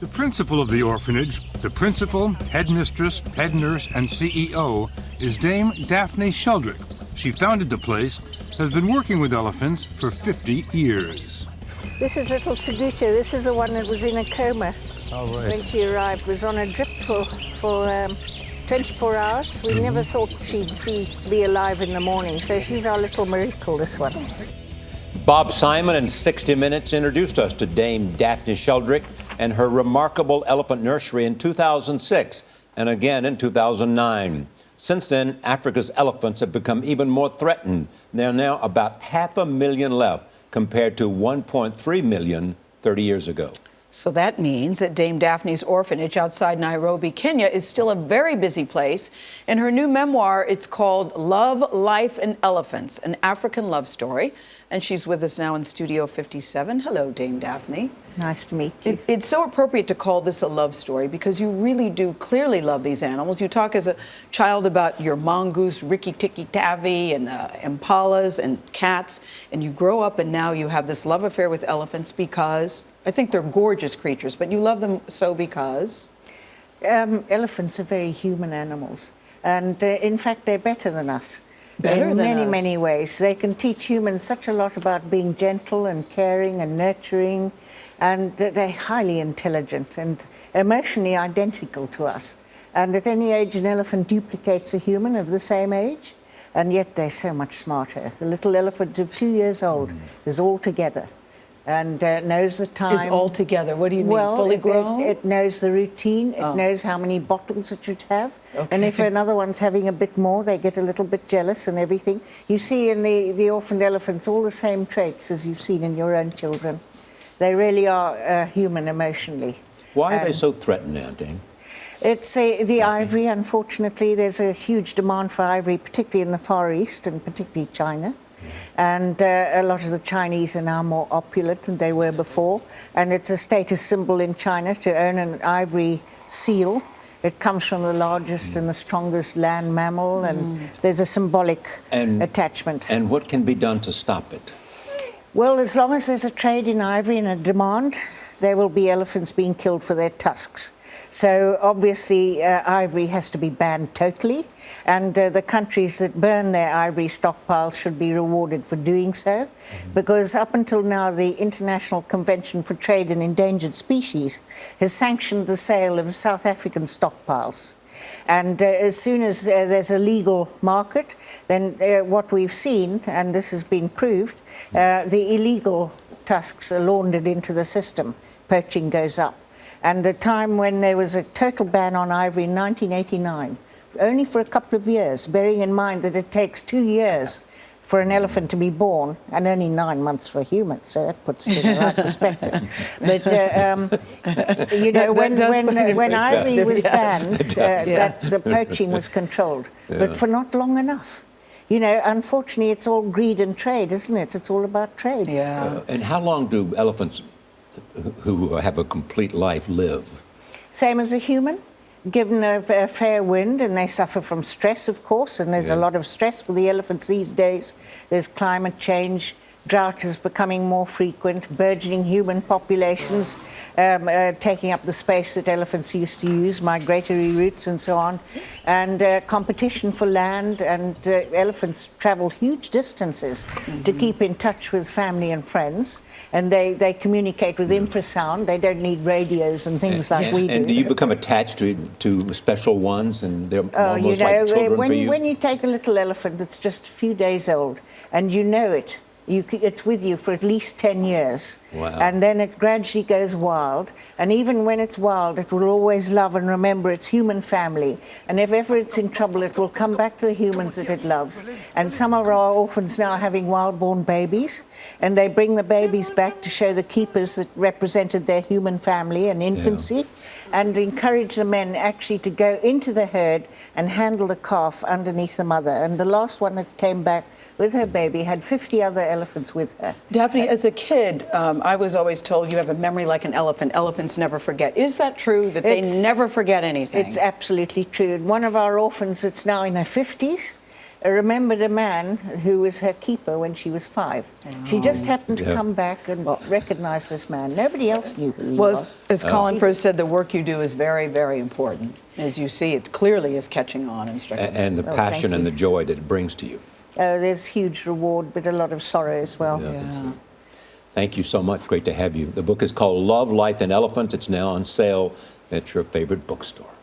The principal of the orphanage, the principal, headmistress, head nurse, and CEO, is Dame Daphne Sheldrick. She founded the place, has been working with elephants for 50 years. This is little Seguta. This is the one that was in a coma when she arrived. Was on a drip for 24 hours. We never thought she'd be alive in the morning. So she's our little miracle, this one. Bob Simon in 60 Minutes introduced us to Dame Daphne Sheldrick and her remarkable elephant nursery in 2006 and again in 2009. Since then, Africa's elephants have become even more threatened. There are now about 500,000 left compared to 1.3 million 30 years ago. So that means that Dame Daphne's orphanage outside Nairobi, Kenya, is still a very busy place. In her new memoir, it's called Love, Life, and Elephants, an African love story. And she's with us now in Studio 57. Hello, Dame Daphne. Nice to meet you. It's so appropriate to call this a love story because you really do clearly love these animals. You talk as a child about your mongoose, Rikki Tikki Tavi, and the impalas and cats. And you grow up and now you have this love affair with elephants because I think they're gorgeous creatures, but you love them so because? Elephants are very human animals. And in fact, they're better than us. Better in than many, us. many ways. They can teach humans such a lot about being gentle and caring and nurturing, and they're highly intelligent and emotionally identical to us. And at any age, an elephant duplicates a human of the same age, and yet they're so much smarter. The little elephant of 2 years old is all together and knows the time. Is all together. What do you mean, fully grown? It knows the routine. It knows how many bottles it should have. Okay. And if another one's having a bit more, they get a little bit jealous and everything. You see in the orphaned elephants all the same traits as you've seen in your own children. They really are human emotionally. Why are they so threatened now, Dame? It's the ivory, unfortunately. There's a huge demand for ivory, particularly in the Far East and particularly China. And a lot of the Chinese are now more opulent than they were before. And it's a status symbol in China to own an ivory seal. It comes from the largest and the strongest land mammal, and there's a symbolic attachment. And what can be done to stop it? Well, as long as there's a trade in ivory and a demand, there will be elephants being killed for their tusks. So obviously ivory has to be banned totally, and the countries that burn their ivory stockpiles should be rewarded for doing so, because up until now the International Convention for Trade in Endangered Species has sanctioned the sale of South African stockpiles. And as soon as there's a legal market, then what we've seen, and this has been proved, the illegal tusks are laundered into the system. Poaching goes up. And the time when there was a total ban on ivory in 1989, only for a couple of years, bearing in mind that it takes 2 years for an elephant to be born and only 9 months for a human, so that puts it in the right perspective. But you know, when ivory was banned, that the poaching was controlled, but for not long enough. You know, unfortunately, it's all greed and trade, isn't it? It's all about trade. Yeah. And how long do elephants who have a complete life live? Same as a human, given a fair wind, and they suffer from stress, of course, and there's a lot of stress for the elephants these days. There's climate change, drought is becoming more frequent, burgeoning human populations taking up the space that elephants used to use, migratory routes and so on, and competition for land, and elephants travel huge distances to keep in touch with family and friends, and they communicate with infrasound. They don't need radios and things like we do. And do you become attached to special ones, and they're almost like children for you? When you take a little elephant that's just a few days old, and you know it, it's with you for at least 10 years. Wow. And then it gradually goes wild. And even when it's wild, it will always love and remember its human family. And if ever it's in trouble, it will come back to the humans that it loves. And some of our orphans now are having wild-born babies, and they bring the babies back to show the keepers that represented their human family and infancy, and encourage the men actually to go into the herd and handle the calf underneath the mother. And the last one that came back with her baby had 50 other elephants with her. Daphne, as a kid, I was always told you have a memory like an elephant. Elephants never forget. Is that true, that they never forget anything? It's absolutely true. And one of our orphans that's now in her 50s, remembered a man who was her keeper when she was 5. She just happened to come back and recognize this man. Nobody else knew who he was. As Colin first said, the work you do is very, very important. As you see, it clearly is catching on and striking. And the passion and the joy that it brings to you. There's huge reward, but a lot of sorrow as well. Yeah. Thank you so much. Great to have you. The book is called Love, Life, and Elephants. It's now on sale at your favorite bookstore.